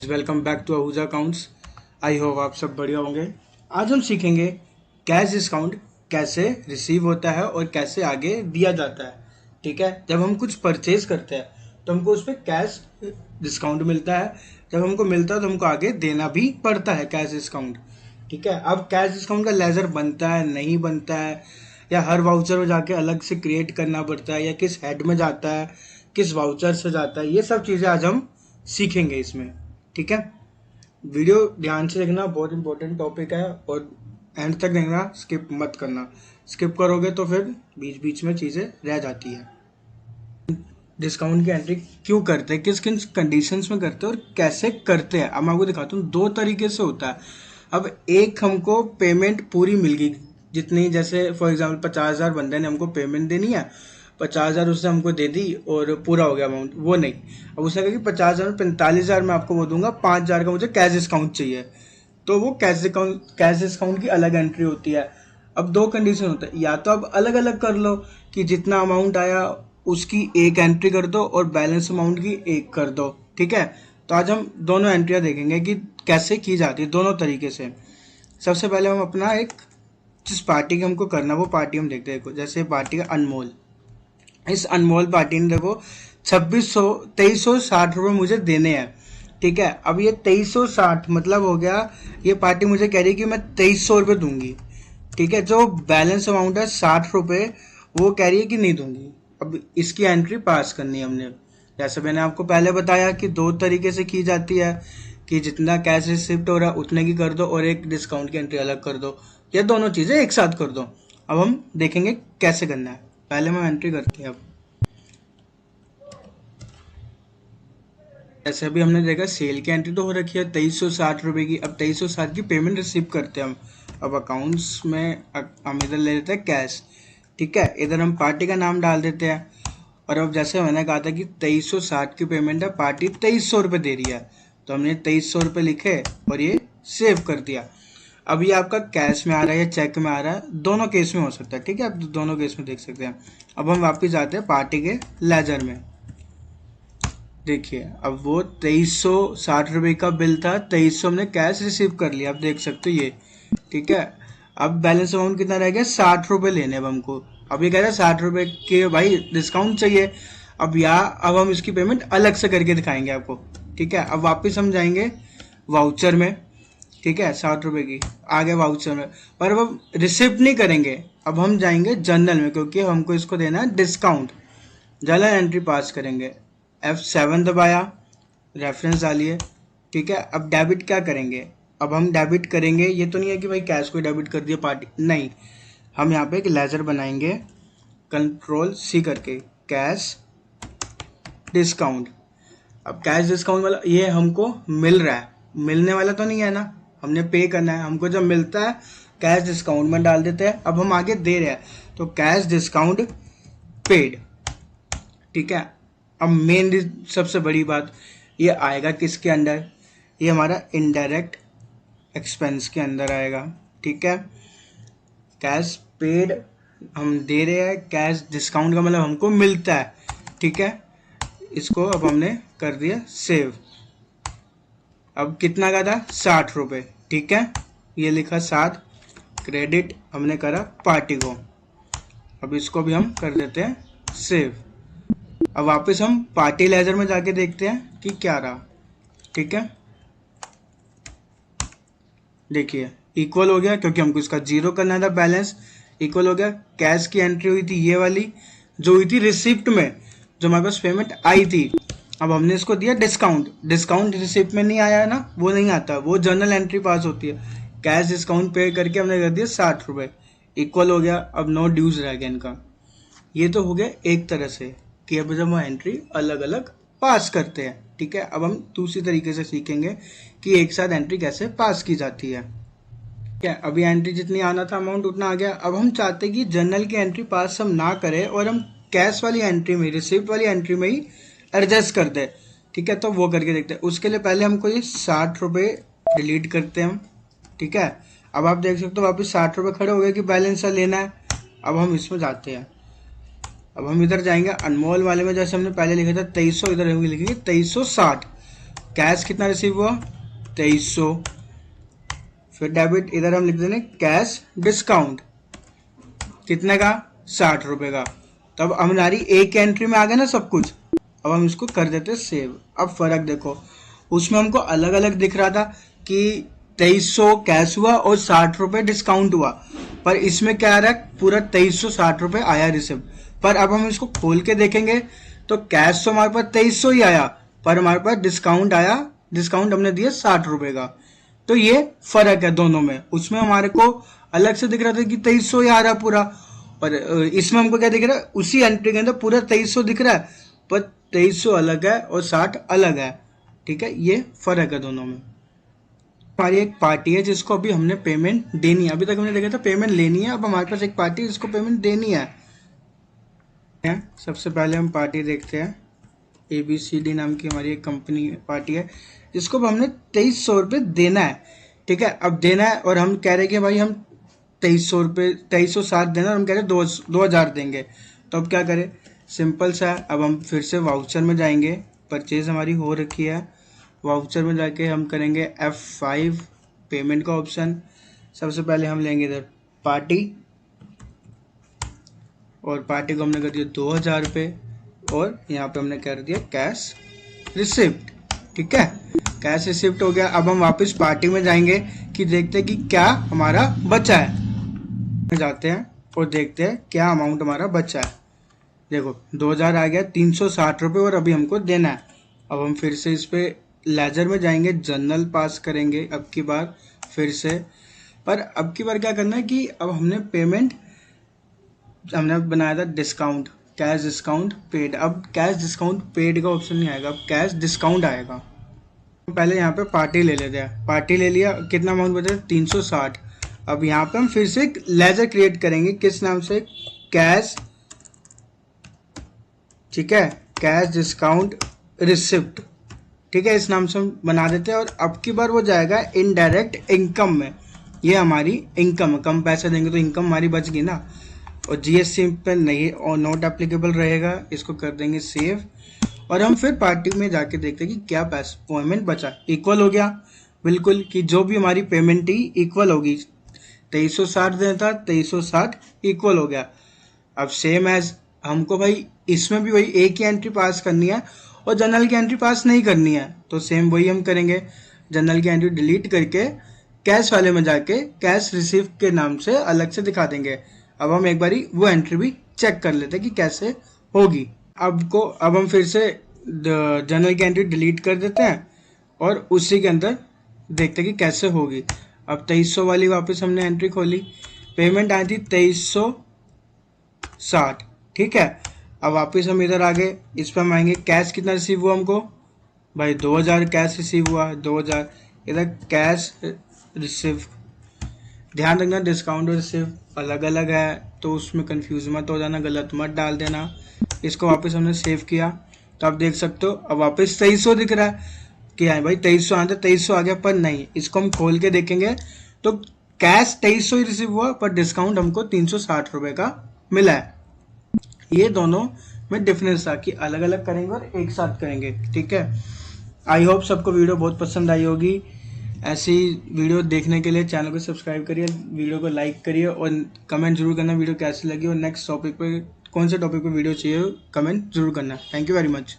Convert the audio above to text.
Welcome back to Ahuja accounts. I hope आप सब बढ़िया होंगे। आज हम सीखेंगे कैश डिस्काउंट कैसे रिसीव होता है और कैसे आगे दिया जाता है। ठीक है, जब हम कुछ परचेज करते हैं तो हमको उस पर कैश डिस्काउंट मिलता है। जब हमको मिलता है तो हमको आगे देना भी पड़ता है कैश डिस्काउंट। ठीक है, अब कैश डिस्काउंट का लेजर बनता है नहीं बनता है, या हर वाउचर में जाके अलग से क्रिएट करना पड़ता है, या किस हेड में जाता है, किस वाउचर से जाता है, ये सब चीज़ें आज हम सीखेंगे इसमें। ठीक है, वीडियो ध्यान से देखना, बहुत इंपॉर्टेंट टॉपिक है और एंड तक देखना, स्किप मत करना। स्किप करोगे तो फिर बीच बीच में चीज़ें रह जाती है। डिस्काउंट की एंट्री क्यों करते हैं, किस किन कंडीशंस में करते हैं और कैसे करते हैं, अब मैं आपको दिखाता हूँ। दो तरीके से होता है। अब एक, हमको पेमेंट पूरी मिल गई जितनी, जैसे फॉर एग्जांपल 50,000 बंदे ने हमको पेमेंट देनी है, 50,000 उसने हमको दे दी और पूरा हो गया अमाउंट, वो नहीं। अब उसने कहा कि 50,000 में 45,000 मैं आपको वो दूंगा, 5,000 का मुझे कैश डिस्काउंट चाहिए, तो वो कैश डिस्काउंट की अलग एंट्री होती है। अब दो कंडीशन होता है, या तो आप अलग अलग कर लो कि जितना अमाउंट आया उसकी एक एंट्री कर दो और बैलेंस अमाउंट की एक कर दो। ठीक है, तो आज हम दोनों एंट्रियां देखेंगे कि कैसे की जाती है दोनों तरीके से। सबसे पहले हम अपना एक, जिस पार्टी की हमको करना वो पार्टी हम देखते हैं। जैसे पार्टी का अनमोल, इस अनमोल पार्टी ने देखो 2360 रुपये मुझे देने हैं। ठीक है, अब ये 2360 मतलब हो गया, ये पार्टी मुझे कह रही है कि मैं 2300 रुपये दूंगी। ठीक है, जो बैलेंस अमाउंट है 60 रुपये, वो कह रही है कि नहीं दूंगी। अब इसकी एंट्री पास करनी है हमने। जैसे मैंने आपको पहले बताया कि दो तरीके से की जाती है, कि जितना कैश रिसिप्ट हो रहा है उतने की कर दो और एक डिस्काउंट की एंट्री अलग कर दो, या दोनों चीज़ें एक साथ कर दो। अब हम देखेंगे कैसे करना है। पहले हम एंट्री करते हैं। अब जैसे अभी हमने देखा सेल की एंट्री तो हो रखी है 2360 रुपये की। अब 2360 की पेमेंट रिसीव करते हैं हम। अब अकाउंट्स में हम इधर ले लेते हैं कैश। ठीक है, इधर हम पार्टी का नाम डाल देते हैं। और अब जैसे मैंने कहा था कि 2360 की पेमेंट है, पार्टी 2300 रुपये दे रही है, तो हमने 2300 रुपये लिखे और ये सेव कर दिया। अब ये आपका कैश में आ रहा है या चेक में आ रहा है, दोनों केस में हो सकता है। ठीक है, आप दोनों केस में देख सकते हैं। अब हम वापस आते हैं पार्टी के लेजर में। देखिए, अब वो 2360 रुपये का बिल था, 2300 हमने कैश रिसीव कर लिया, आप देख सकते हो ये। ठीक है, अब बैलेंस अमाउंट कितना रह गया, 60 रुपये लेने अब हमको। अब ये कह रहा है 60 रुपये के भाई डिस्काउंट चाहिए। अब हम इसकी पेमेंट अलग से करके दिखाएंगे आपको। ठीक है, अब वापस हम जाएंगे वाउचर में। ठीक है, 60 रुपये की आगे वाउचर में, पर अब हम रिसिप्ट नहीं करेंगे। अब हम जाएंगे जर्नल में, क्योंकि हमको इसको देना है डिस्काउंट। जर्नल एंट्री पास करेंगे, F7 दबाया, रेफरेंस डालिए। ठीक है, अब डेबिट क्या करेंगे, अब हम डेबिट करेंगे, ये तो नहीं है कि भाई कैश को डेबिट कर दिया पार्टी, नहीं। हम यहाँ पे एक लेजर बनाएंगे, Ctrl+C करके, कैश डिस्काउंट। अब कैश डिस्काउंट वाला ये हमको मिल रहा है, मिलने वाला तो नहीं है ना, हमने पे करना है। हमको जब मिलता है कैश डिस्काउंट में डाल देते हैं। अब हम आगे दे रहे हैं तो कैश डिस्काउंट पेड। ठीक है, अब मेन सबसे बड़ी बात, ये आएगा किसके अंडर, ये हमारा इनडायरेक्ट एक्सपेंस के अंदर आएगा। ठीक है, कैश पेड हम दे रहे हैं, कैश डिस्काउंट का मतलब हमको मिलता है। ठीक है, इसको अब हमने कर दिया सेव। अब कितना का था, 60 रुपये। ठीक है, ये लिखा 60, क्रेडिट हमने करा पार्टी को। अब इसको भी हम कर देते हैं सेव। अब वापस हम पार्टी लेजर में जाके देखते हैं कि क्या रहा। ठीक है, देखिए इक्वल हो गया, क्योंकि हमको इसका जीरो करना था, बैलेंस इक्वल हो गया। कैश की एंट्री हुई थी ये वाली, जो हुई थी रिसिप्ट में, जो हमारे पास पेमेंट आई थी। अब हमने इसको दिया डिस्काउंट, डिस्काउंट रिसिप्ट में नहीं आया ना, वो नहीं आता, वो जर्नल एंट्री पास होती है। कैश डिस्काउंट पे करके हमने कर दिया 60 रुपये, इक्वल हो गया। अब नो ड्यूज रह गया इनका। ये तो हो गया एक तरह से कि अब जब हम एंट्री अलग अलग पास करते हैं। ठीक है, अब हम दूसरी तरीके से सीखेंगे कि एक साथ एंट्री कैसे पास की जाती है। ठीक है, अभी एंट्री जितनी आना था अमाउंट उतना आ गया। अब हम चाहते हैं कि जर्नल की एंट्री पास हम ना करें और हम कैश वाली एंट्री में, रिसिप्ट वाली एंट्री में ही एडजस्ट कर दे। ठीक है, तो वो करके देखते हैं। उसके लिए पहले हमको ये 60 रुपये डिलीट करते हैं हम। ठीक है, अब आप देख सकते हो वापस 60 रुपये खड़े हो गए कि बैलेंस लेना है। अब हम इसमें जाते हैं। अब हम इधर जाएंगे अनमोल वाले में, जैसे हमने पहले लिखा था 2300, इधर हम लिखेंगे 2360। कैश कितना रिसीव हुआ 2300, फिर डेबिट इधर हम लिख देंगे कैश डिस्काउंट कितने का 60 रुपए का। तब हमारी एक एंट्री में आ गया ना सब कुछ। अब हम इसको कर देते सेव। अब फर्क देखो, उसमें हमको अलग अलग दिख रहा था कि 2300 कैश हुआ और 60 रुपए डिस्काउंट हुआ, पर इसमें क्या आ रहा है पूरा 2360 रुपए आया रिसिप्ट। पर अब हम इसको खोल के देखेंगे तो कैश तो हमारे पास 2300 ही आया, पर हमारे पास डिस्काउंट आया, डिस्काउंट हमने दिया 60 रुपए का। तो ये फर्क है दोनों में। उसमें हमारे को अलग से दिख रहा था कि 2300 ही आ रहा पूरा, पर इसमें हमको क्या दिख रहा है उसी एंट्री के अंदर पूरा 2300 दिख रहा है, पर 2300 अलग है और 60 अलग है। ठीक है, ये फर्क है दोनों में। हमारी एक पार्टी है जिसको अभी हमने पेमेंट देनी है। अभी तक हमने देखा था पेमेंट लेनी है, अब हमारे पास एक पार्टी है जिसको पेमेंट देनी है। सबसे पहले हम पार्टी देखते हैं। ABCD नाम की हमारी एक कंपनी पार्टी है जिसको अब हमने 2300 रुपये देना है। ठीक है, अब देना है और हम कह रहे हैं कि भाई हम 2300 रुपये 2360 देना और हम कह रहे हैं 2000 देंगे। तो अब क्या करें, सिंपल सा है। अब हम फिर से वाउचर में जाएंगे, परचेज हमारी हो रखी है, वाउचर में जाके हम करेंगे F5 पेमेंट का ऑप्शन। सबसे पहले हम लेंगे इधर पार्टी, और पार्टी को हमने कर दिया 2000 रुपये, और यहाँ पे हमने कर दिया कैश रिसिप्ट। ठीक है, कैश रिसिप्ट हो गया। अब हम वापस पार्टी में जाएंगे कि देखते हैं कि क्या हमारा बचा है। जाते हैं और देखते हैं क्या अमाउंट हमारा बचा है। देखो 2000 आ गया, 360 रुपये और अभी हमको देना है। अब हम फिर से इस पे लेजर में जाएंगे, जर्नल पास करेंगे अब की बार फिर से। पर अब की बार क्या करना है कि अब हमने पेमेंट हमने बनाया था डिस्काउंट, कैश डिस्काउंट पेड। अब कैश डिस्काउंट पेड का ऑप्शन नहीं आएगा, अब कैश डिस्काउंट आएगा। पहले यहाँ पे पार्टी ले लेते हैं, पार्टी ले लिया, कितना अमाउंट बचा 360। अब यहाँ पे हम फिर से एक लेजर क्रिएट करेंगे, किस नाम से, कैश, ठीक है, कैश डिस्काउंट रिसिप्ट। ठीक है, इस नाम से हम बना देते हैं। और अब की बार वो जाएगा इनडायरेक्ट इनकम में। ये हमारी इनकम, कम पैसे देंगे तो इनकम हमारी बच गई ना, और GST पे नहीं और नॉट एप्लीकेबल रहेगा। इसको कर देंगे सेव, और हम फिर पार्टी में जाके देखते हैं कि क्या पेमेंट बचा। इक्वल हो गया बिल्कुल, कि जो भी हमारी पेमेंट थी इक्वल होगी, 2360 देना था 2360 इक्वल हो गया। अब सेम एज हमको भाई इसमें भी वही एक ही एंट्री पास करनी है और जनरल की एंट्री पास नहीं करनी है, तो सेम वही हम करेंगे। जनरल की एंट्री डिलीट करके कैश वाले में जाके कैश रिसीव के नाम से अलग से दिखा देंगे। अब हम एक बारी वो एंट्री भी चेक कर लेते हैं कि कैसे होगी। अब हम फिर से जनरल की एंट्री डिलीट कर देते हैं और उसी के अंदर देखते हैं कि कैसे होगी। अब 2300 वाली वापस हमने एंट्री खोली, पेमेंट आई थी 2360। ठीक है, अब वापस हम इधर आ गए, इस पर हम आएंगे कैश कितना रिसीव हुआ हमको, भाई 2000 कैश रिसीव हुआ 2000। इधर कैश रिसीव, ध्यान रखना डिस्काउंट और रिसीव अलग अलग है, तो उसमें कंफ्यूज मत हो जाना, गलत मत डाल देना। इसको वापस हमने सेव किया तो आप देख सकते हो अब वापस 2300 दिख रहा है कि हाँ भाई 2300 आता, 2300 आ गया। पर नहीं, इसको हम खोल के देखेंगे तो कैश 2300 ही रिसीव हुआ, पर डिस्काउंट हमको 360 रुपये का मिला है। ये दोनों में डिफरेंस था कि अलग अलग करेंगे और एक साथ करेंगे। ठीक है, आई होप सबको वीडियो बहुत पसंद आई होगी। ऐसी वीडियो देखने के लिए चैनल को सब्सक्राइब करिए, वीडियो को लाइक करिए और कमेंट जरूर करना वीडियो कैसी लगी, और नेक्स्ट टॉपिक पे कौन से टॉपिक पे वीडियो चाहिए कमेंट जरूर करना। Thank you very much.